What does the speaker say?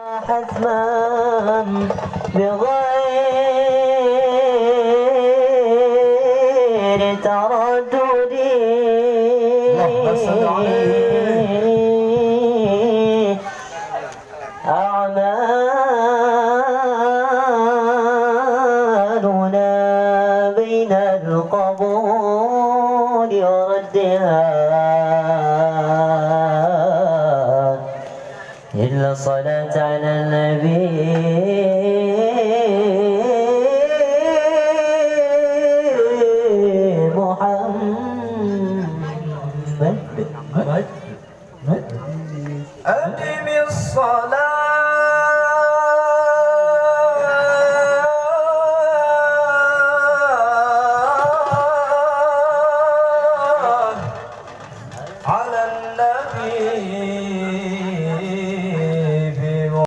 حتما بغير تردد أعمالنا بين القبول وردها إلا الصلاة على النبي